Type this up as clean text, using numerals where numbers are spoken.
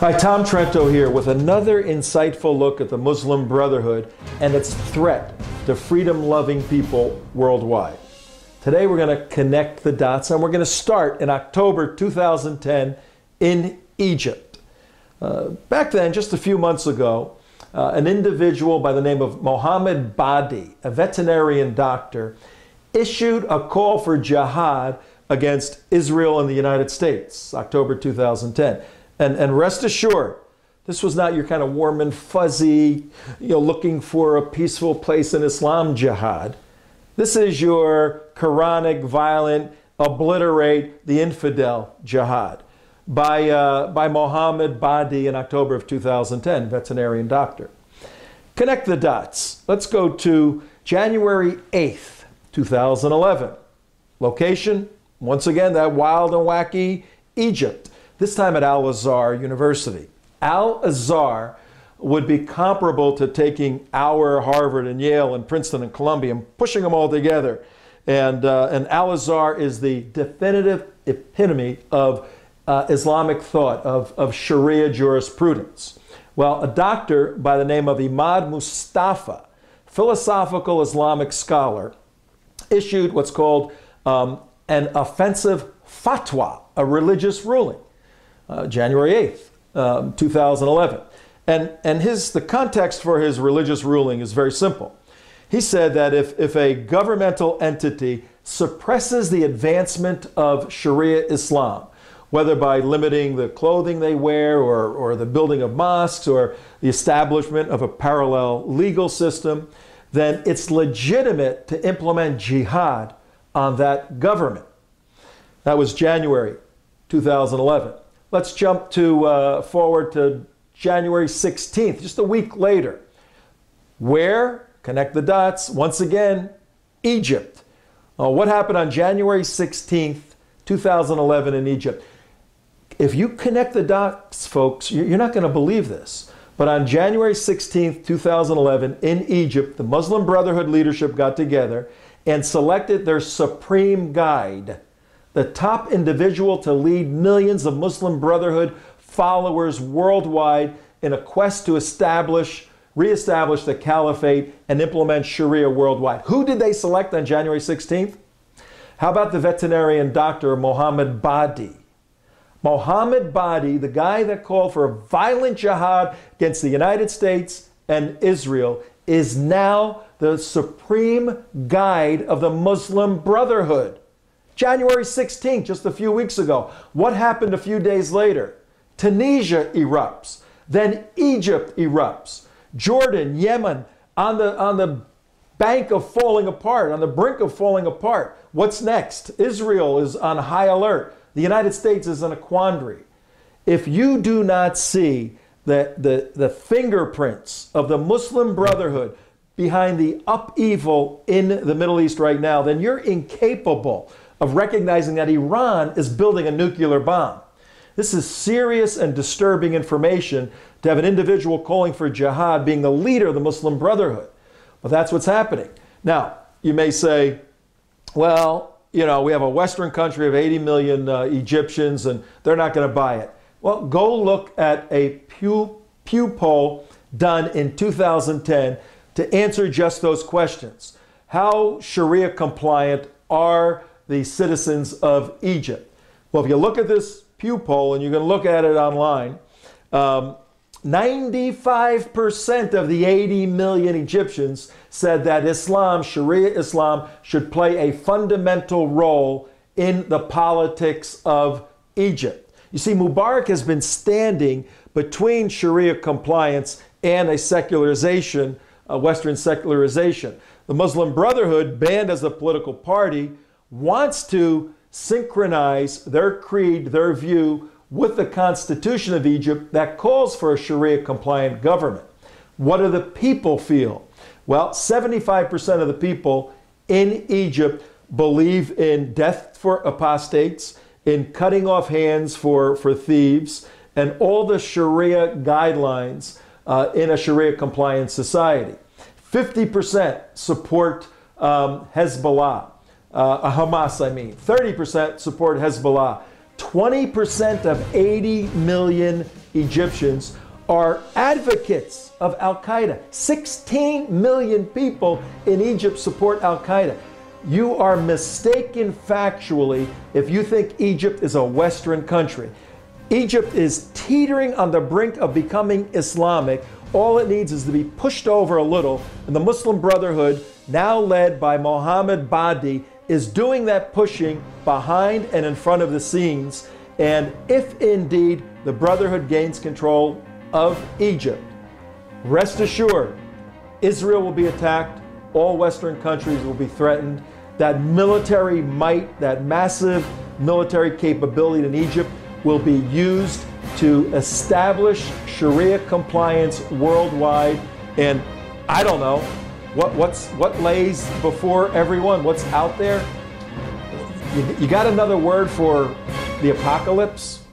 Hi, Tom Trento here with another insightful look at the Muslim Brotherhood and its threat to freedom-loving people worldwide. Today we're going to connect the dots, and we're going to start in October 2010 in Egypt. Back then, just a few months ago, an individual by the name of Mohammed Badi, a veterinarian doctor, issued a call for jihad against Israel and the United States, October 2010. And rest assured, this was not your kind of warm and fuzzy, looking for a peaceful place in Islam jihad. This is your Quranic, violent, obliterate the infidel jihad by Mohammed Badi in October of 2010, veterinarian doctor. Connect the dots. Let's go to January 8th, 2011. Location, once again, that wild and wacky Egypt. This time at Al-Azhar University. Al-Azhar would be comparable to taking our Harvard and Yale and Princeton and Columbia and pushing them all together. And Al-Azhar is the definitive epitome of Islamic thought, of Sharia jurisprudence. Well, a doctor by the name of Imad Mustafa, philosophical Islamic scholar, issued what's called an offensive fatwa, a religious ruling. January 8th, 2011. And the context for his religious ruling is very simple. He said that if a governmental entity suppresses the advancement of Sharia Islam, whether by limiting the clothing they wear or the building of mosques or the establishment of a parallel legal system, then it's legitimate to implement jihad on that government. That was January 2011. Let's jump forward to January 16th, just a week later. Where? Connect the dots. Once again, Egypt. What happened on January 16th, 2011 in Egypt? If you connect the dots, folks, you're not going to believe this. But on January 16th, 2011 in Egypt, the Muslim Brotherhood leadership got together and selected their supreme guide, the top individual to lead millions of Muslim Brotherhood followers worldwide in a quest to reestablish the caliphate and implement Sharia worldwide. Who did they select on January 16th? How about the veterinarian doctor Mohammed Badi? Mohammed Badi, the guy that called for a violent jihad against the United States and Israel, is now the supreme guide of the Muslim Brotherhood. January 16th, just a few weeks ago. What happened a few days later? Tunisia erupts. Then Egypt erupts. Jordan, Yemen, on the bank of falling apart, on the brink of falling apart. What's next? Israel is on high alert. The United States is in a quandary. If you do not see the fingerprints of the Muslim Brotherhood behind the upheaval in the Middle East right now, then you're incapable of recognizing that Iran is building a nuclear bomb. This is serious and disturbing information to have an individual calling for jihad being the leader of the Muslim Brotherhood. But that's what's happening. Now, you may say, well, we have a Western country of 80 million Egyptians and they're not going to buy it. Well, go look at a Pew poll done in 2010 to answer just those questions. How Sharia compliant are the citizens of Egypt? Well, if you look at this Pew poll, and you can look at it online, 95% of the 80 million Egyptians said that Islam, Sharia Islam, should play a fundamental role in the politics of Egypt. You see, Mubarak has been standing between Sharia compliance and a secularization, a Western secularization. The Muslim Brotherhood, banned as a political party, wants to synchronize their creed, their view, with the Constitution of Egypt that calls for a Sharia-compliant government. What do the people feel? Well, 75% of the people in Egypt believe in death for apostates, in cutting off hands for thieves, and all the Sharia guidelines in a Sharia-compliant society. 50% support Hezbollah. Hamas, I mean. 30% support Hezbollah. 20% of 80 million Egyptians are advocates of Al-Qaeda. 16 million people in Egypt support Al-Qaeda. You are mistaken factually if you think Egypt is a Western country. Egypt is teetering on the brink of becoming Islamic. All it needs is to be pushed over a little, and the Muslim Brotherhood, now led by Mohammed Badi, is doing that pushing behind and in front of the scenes. And if indeed the Brotherhood gains control of Egypt, rest assured, Israel will be attacked, all Western countries will be threatened. That military might, that massive military capability in Egypt will be used to establish Sharia compliance worldwide. And I don't know, what lays before everyone, what's out there? You got another word for the apocalypse?